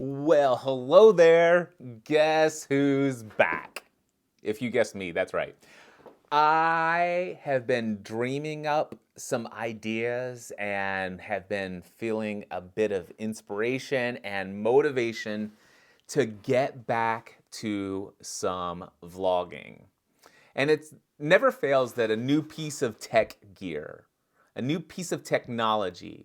Well, hello there. Guess who's back? If you guessed me, that's right. I have been dreaming up some ideas and have been feeling a bit of inspiration and motivation to get back to some vlogging. And it never fails that a new piece of tech gear, a new piece of technology,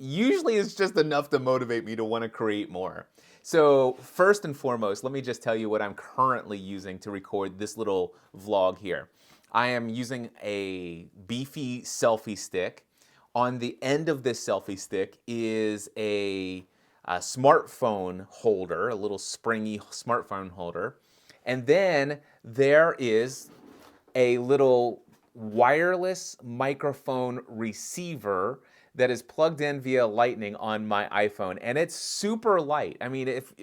usually it's just enough to motivate me to want to create more. So first and foremost, let me just tell you what I'm currently using to record this little vlog here. I am using a beefy selfie stick. On the end of this selfie stick is a smartphone holder, a little springy smartphone holder. And then there is a little wireless microphone receiver that is plugged in via lightning on my iPhone, and it's super light. I mean, if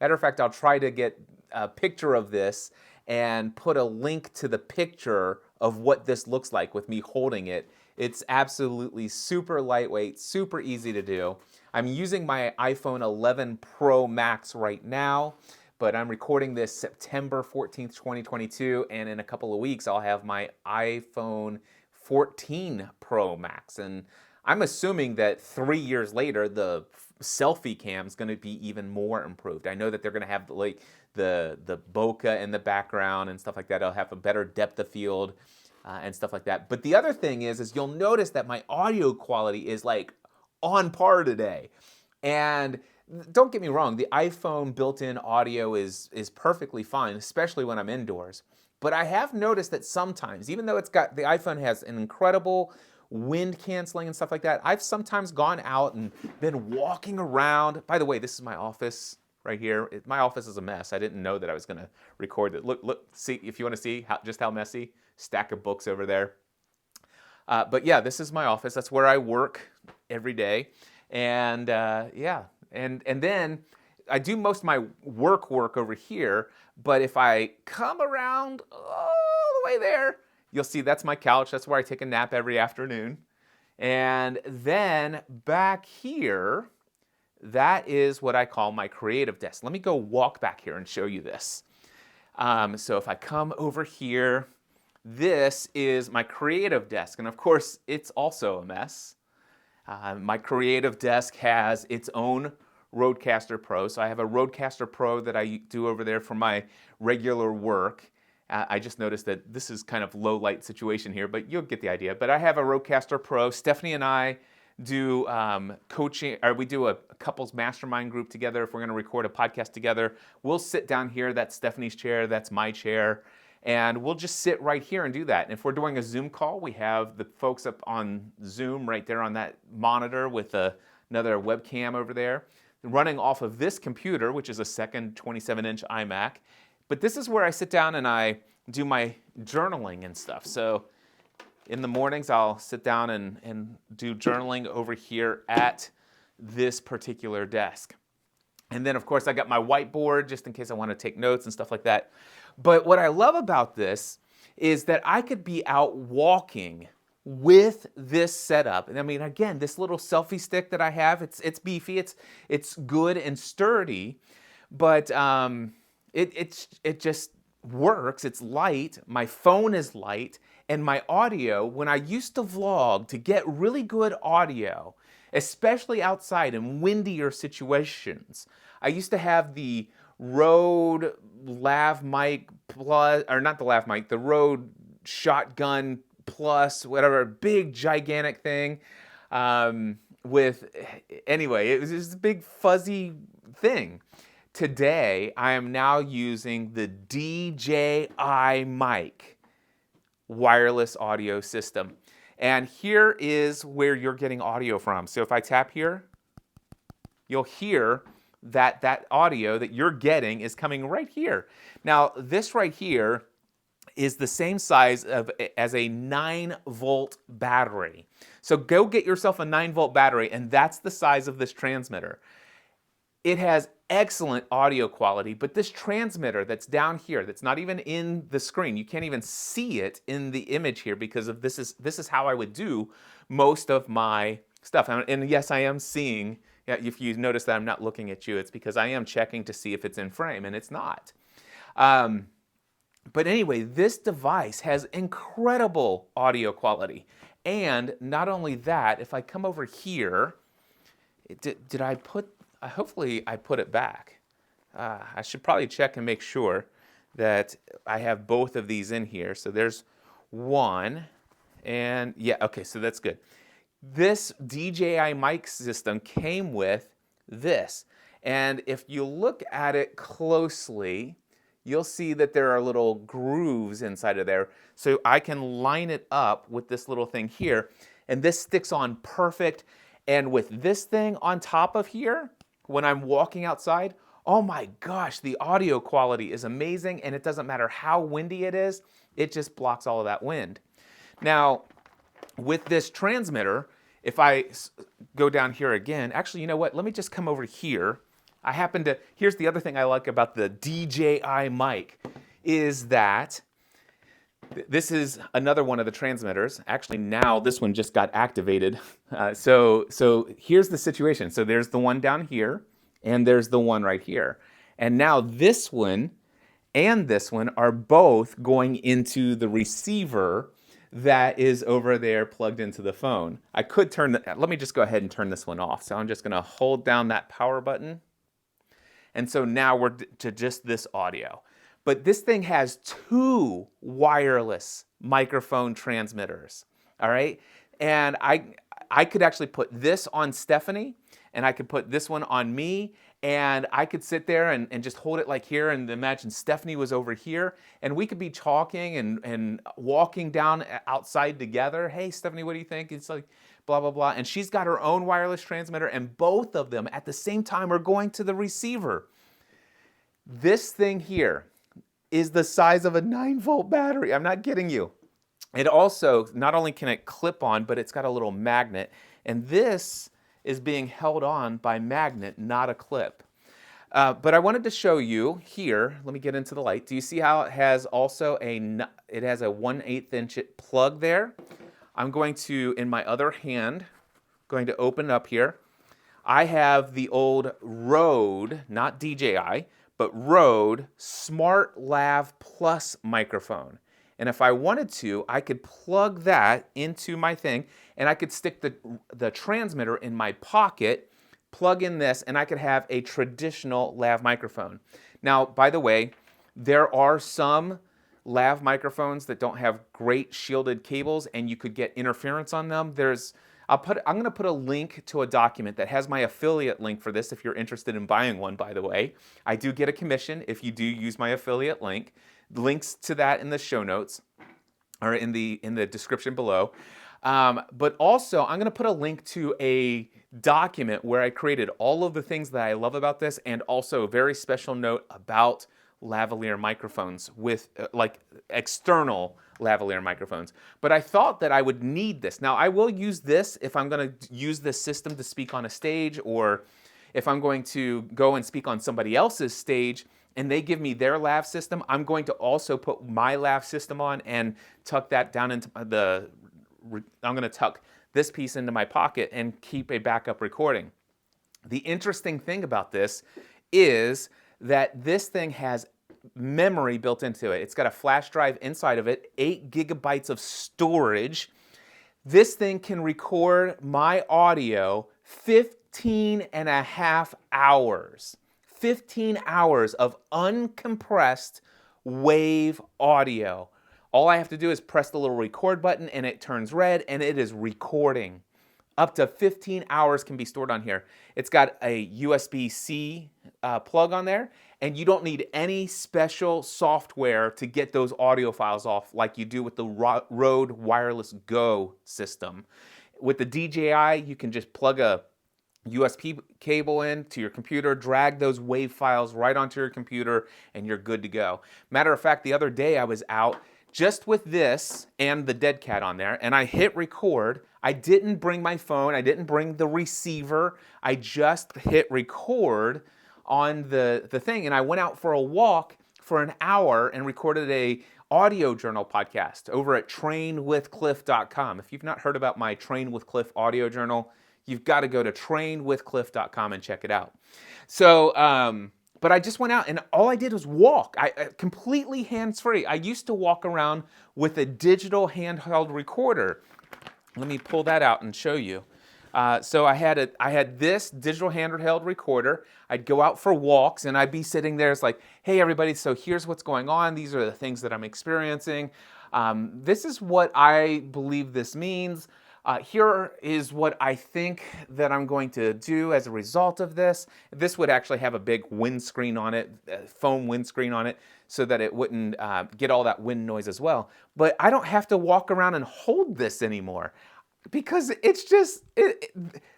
matter of fact, I'll try to get a picture of this and put a link to the picture of what this looks like with me holding it. It's absolutely super lightweight, super easy to do. I'm using my iPhone 11 Pro Max right now, but I'm recording this September 14th, 2022, and in a couple of weeks I'll have my iPhone 14 Pro Max. And I'm assuming that 3 years later, the selfie cam is going to be even more improved. I know that they're going to have like the bokeh in the background and stuff like that. It'll have a better depth of field and stuff like that. But the other thing is you'll notice that my audio quality is like on par today. And don't get me wrong, the iPhone built-in audio is perfectly fine, especially when I'm indoors. But I have noticed that sometimes, even though the iPhone has an incredible wind canceling and stuff like that, I've sometimes gone out and been walking around. By the way, this is my office right here. My office is a mess. I didn't know that I was going to record it. Look, see if you want to see just how messy. Stack of books over there. But yeah, this is my office. That's where I work every day. And yeah, and then I do most of my work over here. But if I come around all the way there, you'll see that's my couch. That's where I take a nap every afternoon. And then back here, that is what I call my creative desk. Let me go walk back here and show you this. So if I come over here, this is my creative desk. And of course, it's also a mess. My creative desk has its own Rodecaster Pro. So I have a Rodecaster Pro that I do over there for my regular work. I just noticed that this is kind of low light situation here, but you'll get the idea. But I have a Rodecaster Pro. Stephanie and I do coaching, or we do a couples mastermind group together. If we're going to record a podcast together, we'll sit down here. That's Stephanie's chair. That's my chair. And we'll just sit right here and do that. And if we're doing a Zoom call, we have the folks up on Zoom right there on that monitor with another webcam over there, running off of this computer, which is a second 27-inch iMac. But this is where I sit down and I do my journaling and stuff. So in the mornings, I'll sit down and do journaling over here at this particular desk. And then, of course, I got my whiteboard just in case I want to take notes and stuff like that. But what I love about this is that I could be out walking with this setup. And I mean, again, this little selfie stick that I have, it's beefy, it's good and sturdy, but it just works. It's light. My phone is light, and my audio. When I used to vlog, to get really good audio, especially outside in windier situations, I used to have the Rode Lav Mic Plus, or not the Lav Mic, the Rode Shotgun Plus, whatever, big gigantic thing. Anyway, it was this big fuzzy thing. Today, I am now using the DJI mic wireless audio system. And here is where you're getting audio from. So if I tap here, you'll hear that audio that you're getting is coming right here. Now, this right here is the same size as a 9-volt battery. So go get yourself a 9-volt battery, and that's the size of this transmitter. It has excellent audio quality, but this transmitter that's down here, that's not even in the screen, you can't even see it in the image here because of this is how I would do most of my stuff. And yes, I am seeing Yeah, if you notice that I'm not looking at you, it's because I am checking to see if it's in frame, and it's not. But anyway, this device has incredible audio quality. And not only that, if I come over here, did I put, hopefully I put it back. I should probably check and make sure that I have both of these in here. So there's one, and yeah, okay, so that's good. This DJI mic system came with this. And if you look at it closely, you'll see that there are little grooves inside of there. So I can line it up with this little thing here, and this sticks on perfect. And with this thing on top of here, when I'm walking outside, oh my gosh, the audio quality is amazing, and it doesn't matter how windy it is, it just blocks all of that wind. Now, with this transmitter, if I go down here again, actually, you know what? Let me just come over here. Here's the other thing I like about the DJI mic, is that this is another one of the transmitters. Actually, now this one just got activated. So here's the situation. So there's the one down here, and there's the one right here. And now this one and this one are both going into the receiver that is over there plugged into the phone. I could let me just go ahead and turn this one off. So I'm just gonna hold down that power button. And so now we're to just this audio. But this thing has 2 wireless microphone transmitters, all right? And I could actually put this on Stephanie, and I could put this one on me, and I could sit there and just hold it like here, and imagine Stephanie was over here, and we could be talking and walking down outside together. Hey, Stephanie, what do you think? It's like blah, blah, blah. And she's got her own wireless transmitter, and both of them at the same time are going to the receiver. This thing here is the size of a 9-volt battery. I'm not kidding you. It also, not only can it clip on, but it's got a little magnet. And this is being held on by magnet, not a clip. But I wanted to show you here, let me get into the light. Do you see how it has also it has a 1/8 inch plug there? I'm going to, in my other hand, going to open it up here. I have the old Rode, not DJI, but Rode Smart Lav Plus microphone. And if I wanted to, I could plug that into my thing, and I could stick the transmitter in my pocket, plug in this, and I could have a traditional lav microphone. Now, by the way, there are some lav microphones that don't have great shielded cables, and you could get interference on them. I'm going to put a link to a document that has my affiliate link for this if you're interested in buying one, by the way. I do get a commission if you do use my affiliate link. Links to that in the show notes or in the description below. But also, I'm going to put a link to a document where I created all of the things that I love about this, and also a very special note about lavalier microphones with like external lavalier microphones. But I thought that I would need this. Now, I will use this if I'm going to use this system to speak on a stage, or if I'm going to go and speak on somebody else's stage and they give me their lav system, I'm going to also put my lav system on and tuck that down into I'm going to tuck this piece into my pocket and keep a backup recording. The interesting thing about this is that this thing has memory built into it. It's got a flash drive inside of it, 8 gigabytes of storage. This thing can record my audio 15 and a half hours. 15 hours of uncompressed wave audio. All I have to do is press the little record button and it turns red and it is recording. Up to 15 hours can be stored on here. It's got a USB-C plug on there, and you don't need any special software to get those audio files off like you do with the Rode Wireless Go system. With the DJI, you can just plug a USB cable in to your computer, drag those WAV files right onto your computer, and you're good to go. Matter of fact, the other day I was out just with this and the dead cat on there, and I hit record. I didn't bring my phone, I didn't bring the receiver, I just hit record on the thing, and I went out for a walk for an hour and recorded a audio journal podcast over at trainwithcliff.com. If you've not heard about my Train with Cliff audio journal, you've got to go to trainwithcliff.com and check it out. So, but I just went out and all I did was walk. I completely hands-free. I used to walk around with a digital handheld recorder. Let me pull that out and show you. So I had this digital handheld recorder. I'd go out for walks and I'd be sitting there. It's like, hey everybody, so here's what's going on. These are the things that I'm experiencing. This is what I believe this means. Here is what I think that I'm going to do as a result of this. This would actually have a big windscreen on it, foam windscreen on it, so that it wouldn't get all that wind noise as well. But I don't have to walk around and hold this anymore because it's just,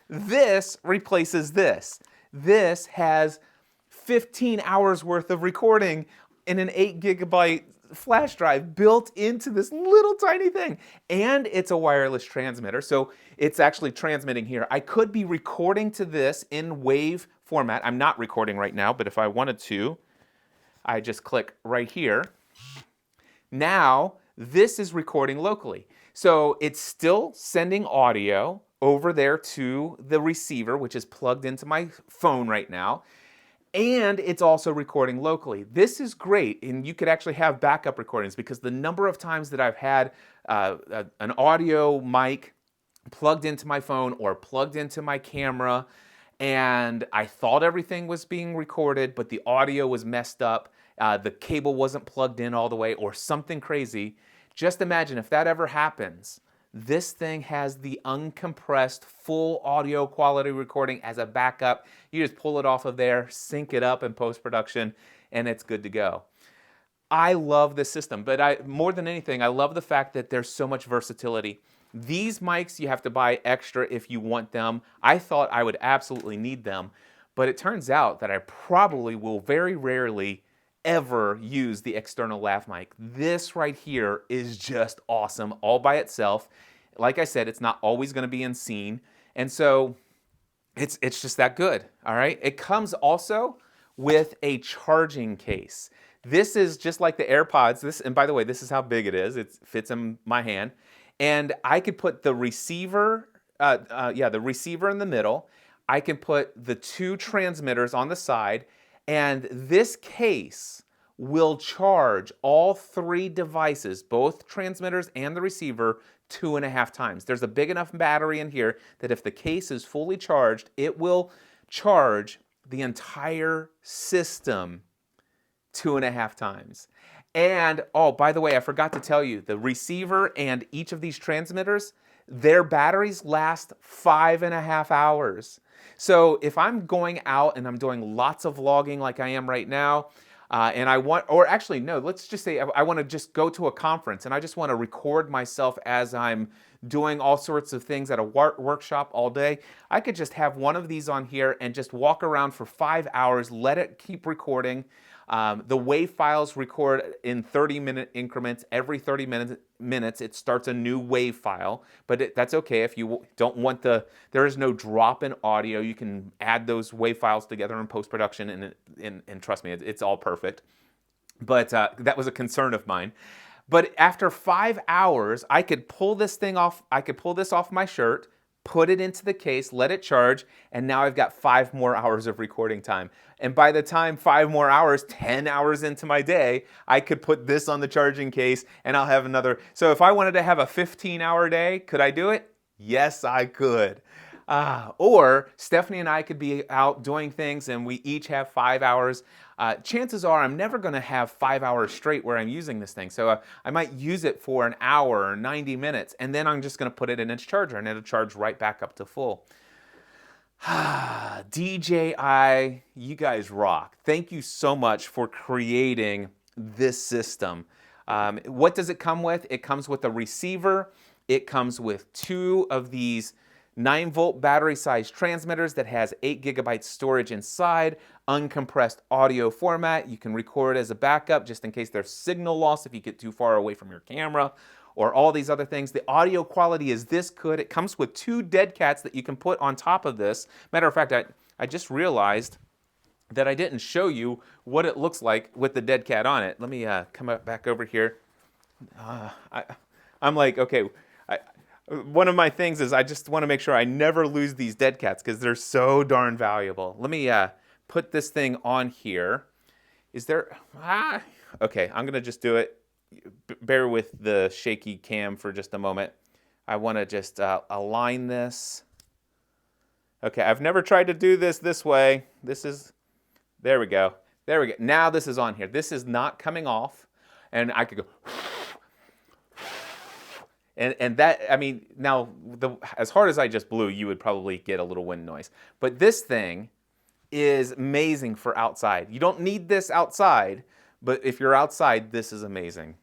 this replaces this. This has 15 hours worth of recording in an 8 gigabyte flash drive built into this little tiny thing. And it's a wireless transmitter, so it's actually transmitting here. I could be recording to this in WAV format. I'm not recording right now, but if I wanted to, I just click right here. Now, this is recording locally. So it's still sending audio over there to the receiver, which is plugged into my phone right now. And it's also recording locally. This is great, and you could actually have backup recordings because the number of times that I've had an audio mic plugged into my phone or plugged into my camera, and I thought everything was being recorded, but the audio was messed up, the cable wasn't plugged in all the way, or something crazy. Just imagine if that ever happens. This thing has the uncompressed full audio quality recording as a backup. You just pull it off of there, sync it up in post-production, and it's good to go. I love this system, but more than anything, I love the fact that there's so much versatility. These mics you have to buy extra if you want them. I thought I would absolutely need them, but it turns out that I probably will very rarely ever use the external lav mic. This right here is just awesome all by itself. Like I said, it's not always going to be in scene, and so it's just that good. All right. It comes also with a charging case. This is just like the AirPods. And by the way, this is how big it is. It fits in my hand, and I could put the receiver, the receiver in the middle. I can put the 2 transmitters on the side. And this case will charge all 3 devices, both transmitters and the receiver, 2.5 times. There's a big enough battery in here that if the case is fully charged, it will charge the entire system 2.5 times. And, oh, by the way, I forgot to tell you, the receiver and each of these transmitters, their batteries last 5.5 hours. So if I'm going out and I'm doing lots of vlogging like I am right now, and I want, or actually no, let's just say I want to just go to a conference and I just want to record myself as I'm doing all sorts of things at a workshop all day, I could just have one of these on here and just walk around for 5 hours, let it keep recording. The WAV files record in 30-minute increments. Every 30 minutes it starts a new WAV file, but that's okay if you don't want there is no drop in audio. You can add those WAV files together in post-production, and trust me, it's all perfect. But that was a concern of mine. But after 5 hours, I could pull this thing off. I could pull this off my shirt, put it into the case, let it charge, and now I've got 5 more hours of recording time. And by the time 5 more hours, 10 hours into my day, I could put this on the charging case and I'll have another. So if I wanted to have a 15-hour day, could I do it? Yes, I could. Or Stephanie and I could be out doing things and we each have 5 hours. Chances are I'm never going to have 5 hours straight where I'm using this thing. So I might use it for an hour or 90 minutes, and then I'm just going to put it in its charger and it'll charge right back up to full. DJI, you guys rock. Thank you so much for creating this system. What does it come with? It comes with a receiver. It comes with 2 of these 9-volt battery size transmitters that has 8 gigabytes storage inside, uncompressed audio format. You can record as a backup just in case there's signal loss if you get too far away from your camera, or all these other things. The audio quality is this good. It comes with 2 dead cats that you can put on top of this. Matter of fact, I just realized that I didn't show you what it looks like with the dead cat on it. Let me come back over here. I'm like, okay, One of my things is I just want to make sure I never lose these dead cats because they're so darn valuable. Let me put this thing on here. Is there... Okay, I'm going to just do it. Bear with the shaky cam for just a moment. I want to just align this. Okay, I've never tried to do this way. This is... There we go. There we go. Now this is on here. This is not coming off. And I could go... And that, I mean, now, as hard as I just blew, you would probably get a little wind noise. But this thing is amazing for outside. You don't need this outside, but if you're outside, this is amazing.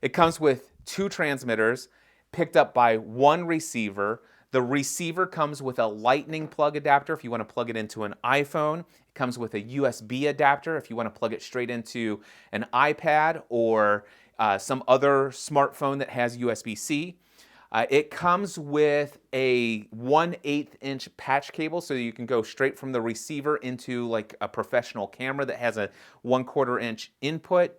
It comes with 2 transmitters picked up by 1 receiver. The receiver comes with a lightning plug adapter if you want to plug it into an iPhone. It comes with a USB adapter if you want to plug it straight into an iPad or some other smartphone that has USB-C. It comes with a 1/8 inch patch cable so you can go straight from the receiver into like a professional camera that has a 1/4 inch input.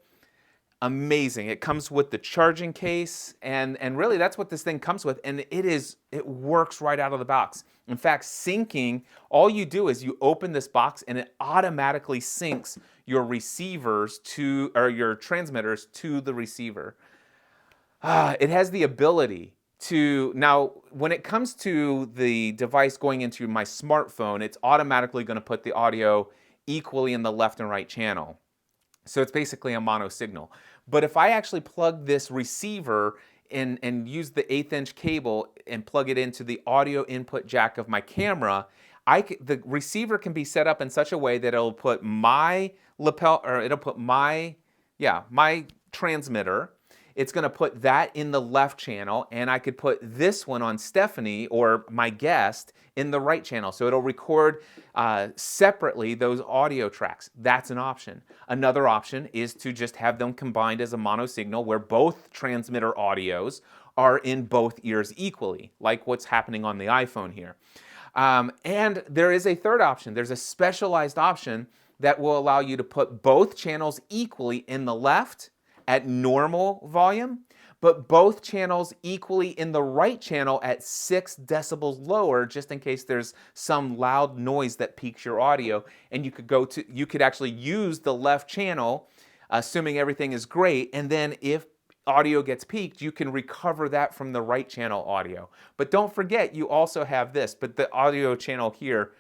Amazing. It comes with the charging case, and really that's what this thing comes with, and it works right out of the box. In fact, syncing, all you do is you open this box and it automatically syncs your receivers to, or your transmitters to the receiver. It has the ability to, now when it comes to the device going into my smartphone, it's automatically going to put the audio equally in the left and right channel. So it's basically a mono signal. But if I actually plug this receiver in and use the 1/8 inch cable and plug it into the audio input jack of my camera, the receiver can be set up in such a way that it'll put my lapel, or it'll put my transmitter. It's going to put that in the left channel, and I could put this one on Stephanie, or my guest, in the right channel. So it'll record separately those audio tracks. That's an option. Another option is to just have them combined as a mono signal where both transmitter audios are in both ears equally, like what's happening on the iPhone here. And there is a third option. There's a specialized option that will allow you to put both channels equally in the left at normal volume, but both channels equally in the right channel at 6 decibels lower, just in case there's some loud noise that peaks your audio. And you could actually use the left channel, assuming everything is great, and then if audio gets peaked, you can recover that from the right channel audio. But don't forget, you also have this, but the audio channel here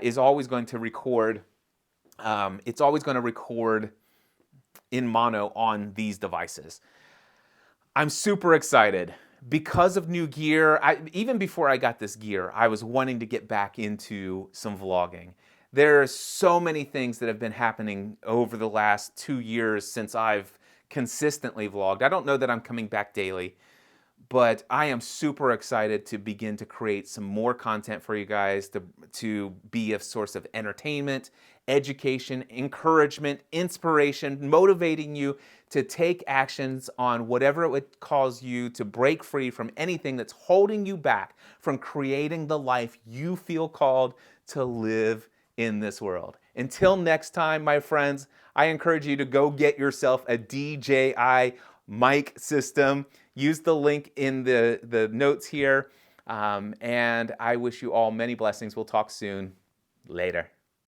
is always going to record, it's always going to record in mono on these devices. I'm super excited because of new gear. Even before I got this gear, I was wanting to get back into some vlogging. There are so many things that have been happening over the last 2 years since I've consistently vlogged. I don't know that I'm coming back daily, but I am super excited to begin to create some more content for you guys, to be a source of entertainment, education, encouragement, inspiration, motivating you to take actions on whatever it would cause you to break free from anything that's holding you back from creating the life you feel called to live in this world. Until next time, my friends, I encourage you to go get yourself a DJI mic system. Use the link in the notes here, and I wish you all many blessings. We'll talk soon. Later.